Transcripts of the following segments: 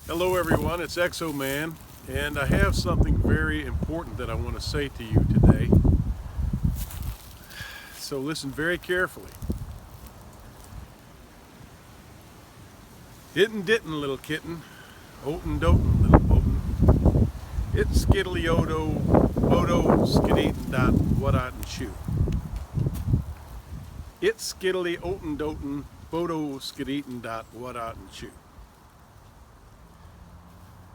Hello everyone, it's Exo Man, and I have something very important that I want to say to you today. So listen very carefully. Itten ditten, little kitten, oten doten, little boten. It's skiddly odo, bodo, skideatin dot, what and chew. It's skiddly oten doten, bodo, skideatin dot, what and chew.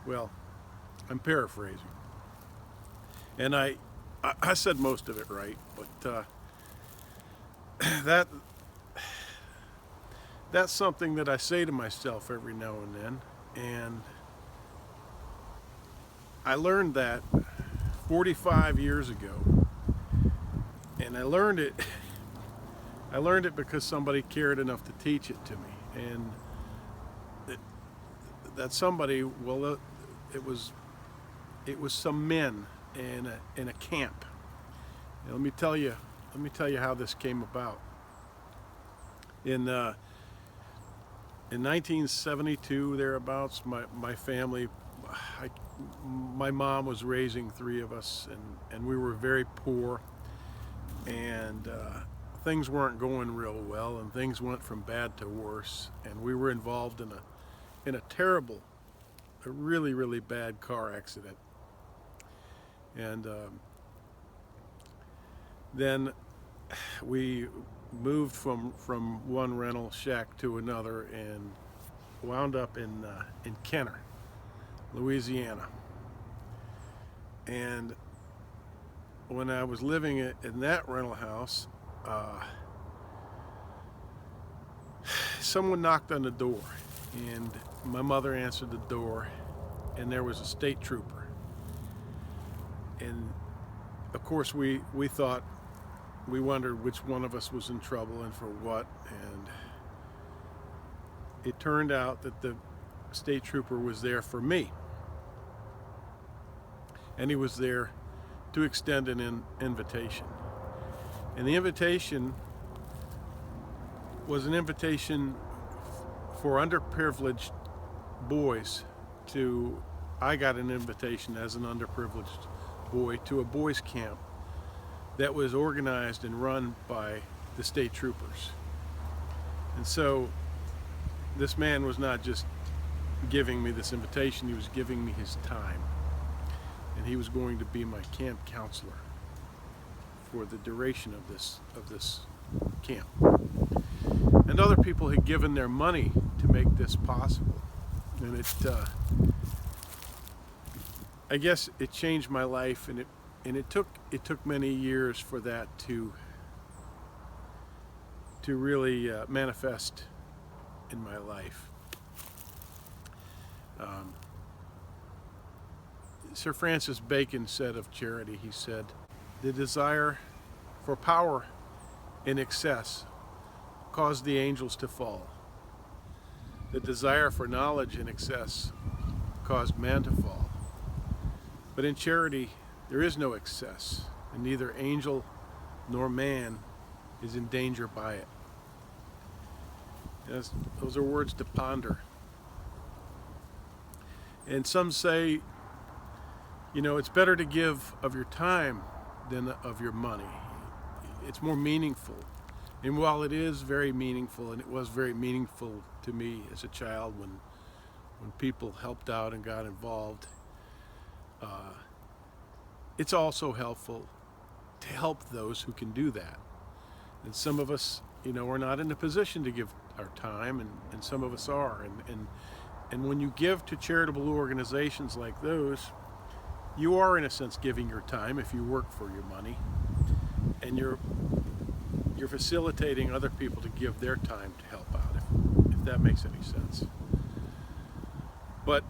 Well, I'm paraphrasing, and I said most of it right, but that's something that I say to myself every now and then, and I learned that 45 years ago, and I learned it because somebody cared enough to teach it to me, and that somebody, well, it was some men in a camp. And let me tell you how this came about. In 1972 thereabouts, my family, my mom was raising three of us, and we were very poor, and things weren't going real well, and things went from bad to worse, and we were involved in a terrible, a really bad car accident. And then we moved from one rental shack to another and wound up in Kenner, Louisiana. And when I was living in that rental house, someone knocked on the door, and my mother answered the door, and there was a state trooper. And of course we thought, we wondered which one of us was in trouble and for what, and it turned out that the state trooper was there for me, and he was there to extend an invitation. And the invitation was an invitation for underprivileged boys to, I got an invitation as an underprivileged boy to a boys camp that was organized and run by the state troopers. And so this man was not just giving me this invitation, he was giving me his time. And he was going to be my camp counselor for the duration of this camp. And other people had given their money to make this possible. And I guess it changed my life, and it took many years for that to really manifest in my life. Sir Francis Bacon said of charity, he said, "The desire for power in excess caused the angels to fall. The desire for knowledge in excess caused man to fall. But in charity, there is no excess, and neither angel nor man is in danger by it." Yes, those are words to ponder. And some say, it's better to give of your time than of your money. It's more meaningful. And while it is very meaningful, and it was very meaningful to me as a child when people helped out and got involved, it's also helpful to help those who can do that. And some of us, are not in a position to give our time, and some of us are. And when you give to charitable organizations like those, you are in a sense giving your time if you work for your money, and you're facilitating other people to give their time to help out, if that makes any sense. But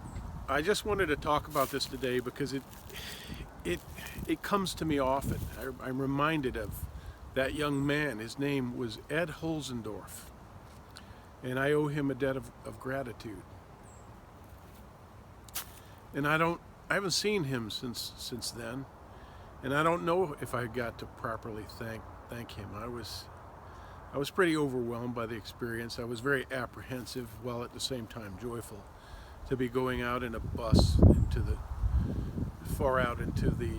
I just wanted to talk about this today because it comes to me often. I'm reminded of that young man. His name was Ed Holzendorf, and I owe him a debt of gratitude. And I haven't seen him since then, and I don't know if I got to properly thank him. I was pretty overwhelmed by the experience. I was very apprehensive, while at the same time joyful, to be going out in a bus into the far out into the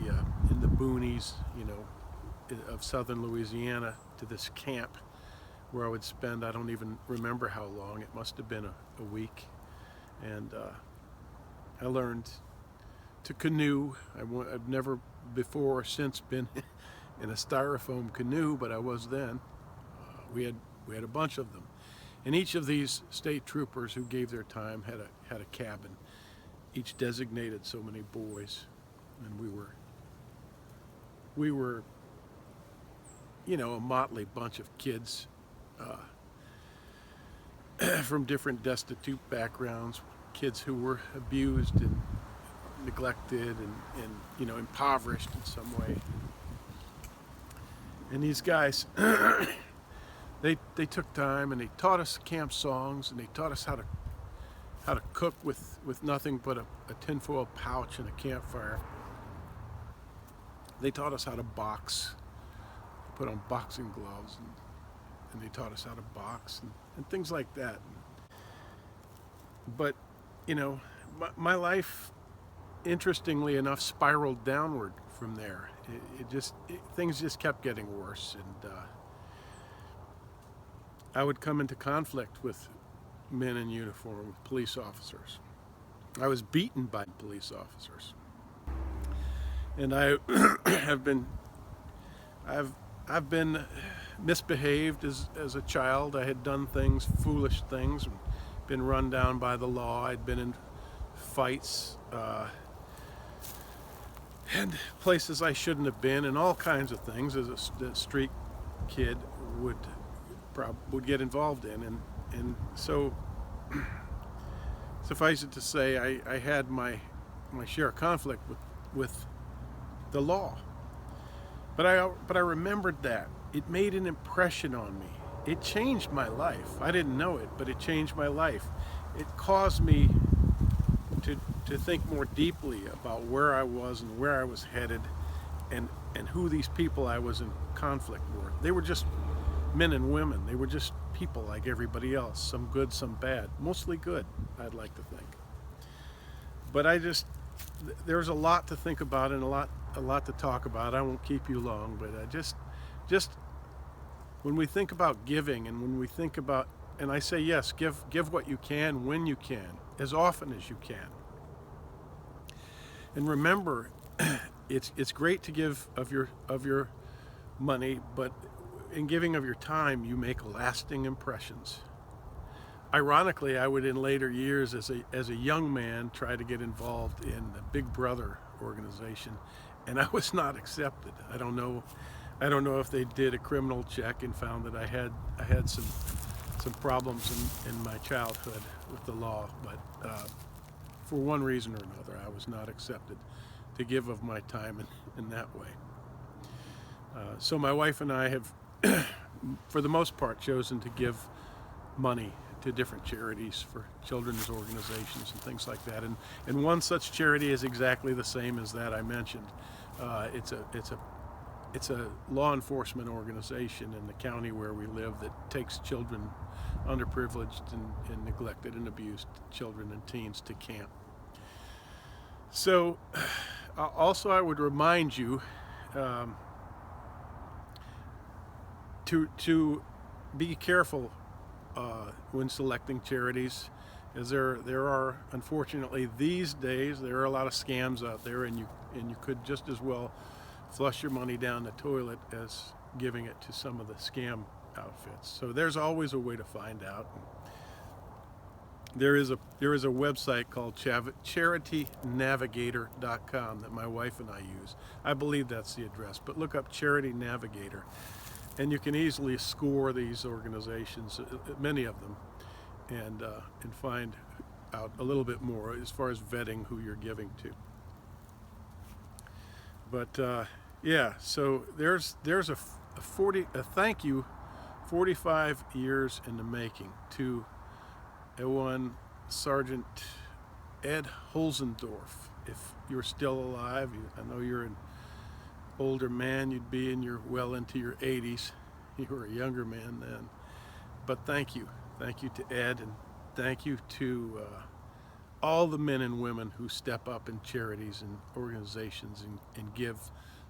in the boonies, of southern Louisiana, to this camp where I would spend, I don't even remember how long, it must have been a week. And I learned to canoe. I've never before or since been in a styrofoam canoe, but I was then. We had a bunch of them, and each of these state troopers who gave their time had a cabin, each designated so many boys, and we were a motley bunch of kids from different destitute backgrounds, kids who were abused and neglected and impoverished in some way. And these guys, they took time and they taught us camp songs, and they taught us how to cook with nothing but a tinfoil pouch and a campfire. They taught us how to box, put on boxing gloves, and they taught us how to box and things like that. But my life, interestingly enough, spiraled downward from there. Things just kept getting worse, and I would come into conflict with men in uniform, with police officers. I was beaten by police officers, and I've been misbehaved as a child. I had done foolish things, and been run down by the law. I'd been in fights and places I shouldn't have been, and all kinds of things as a street kid would get involved in, and so suffice it to say, I had my share of conflict with the law. But I remembered that it made an impression on me. It changed my life. I didn't know it, but it changed my life. It caused me to think more deeply about where I was and where I was headed, and who these people I was in conflict were. They were just men and women. They were just people like everybody else, some good, some bad, mostly good, I'd like to think. But there's a lot to think about and a lot to talk about. I won't keep you long, but I just when we think about giving, and when we think about, and I say yes, give what you can, when you can, as often as you can. And remember, it's great to give of your money, but in giving of your time, you make lasting impressions. Ironically, I would in later years, as a young man, try to get involved in the Big Brother organization, and I was not accepted. I don't know if they did a criminal check and found that I had some problems in my childhood with the law, but for one reason or another, I was not accepted to give of my time in that way. So my wife and I have, for the most part, chosen to give money to different charities, for children's organizations and things like that. And one such charity is exactly the same as that I mentioned. It's a law enforcement organization in the county where we live that takes children, underprivileged and neglected and abused children and teens, to camp. So also I would remind you to be careful when selecting charities, as there are, unfortunately these days, there are a lot of scams out there, and you could just as well flush your money down the toilet as giving it to some of the scam outfits. So there's always a way to find out. There is a website called charitynavigator.com that my wife and I use. I believe that's the address, but look up Charity Navigator, and you can easily score these organizations, many of them, and find out a little bit more as far as vetting who you're giving to. But yeah, so there's a thank you, 45 years in the making, to one Sergeant Ed Holzendorf. If you're still alive, I know you're an older man, you'd be well into your 80s. You were a younger man then. But thank you to Ed, and thank you to all the men and women who step up in charities and organizations and give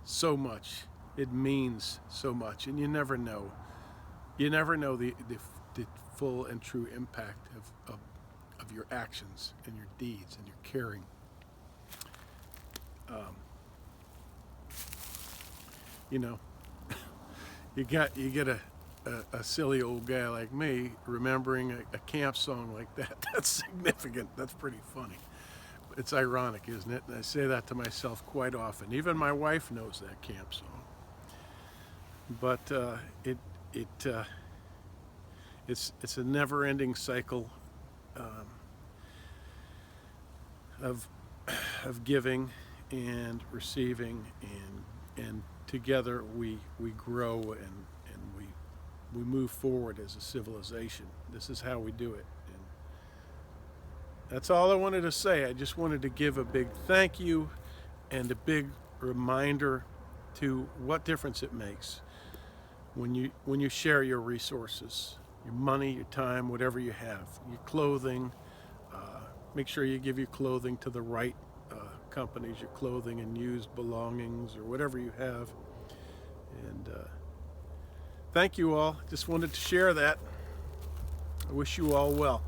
so much. It means so much, and you never know. You never know the full and true impact of your actions and your deeds and your caring. You know, you get a silly old guy like me remembering a camp song like that. That's significant. That's pretty funny. It's ironic, isn't it? And I say that to myself quite often. Even my wife knows that camp song. But it's a never-ending cycle of giving and receiving, and together we grow and we move forward as a civilization. This is how we do it. And that's all I wanted to say. I just wanted to give a big thank you and a big reminder to what difference it makes when you share your resources, your money, your time, whatever you have, your clothing. Make sure you give your clothing to the right companies, your clothing and used belongings or whatever you have. And thank you all. Just wanted to share that. I wish you all well.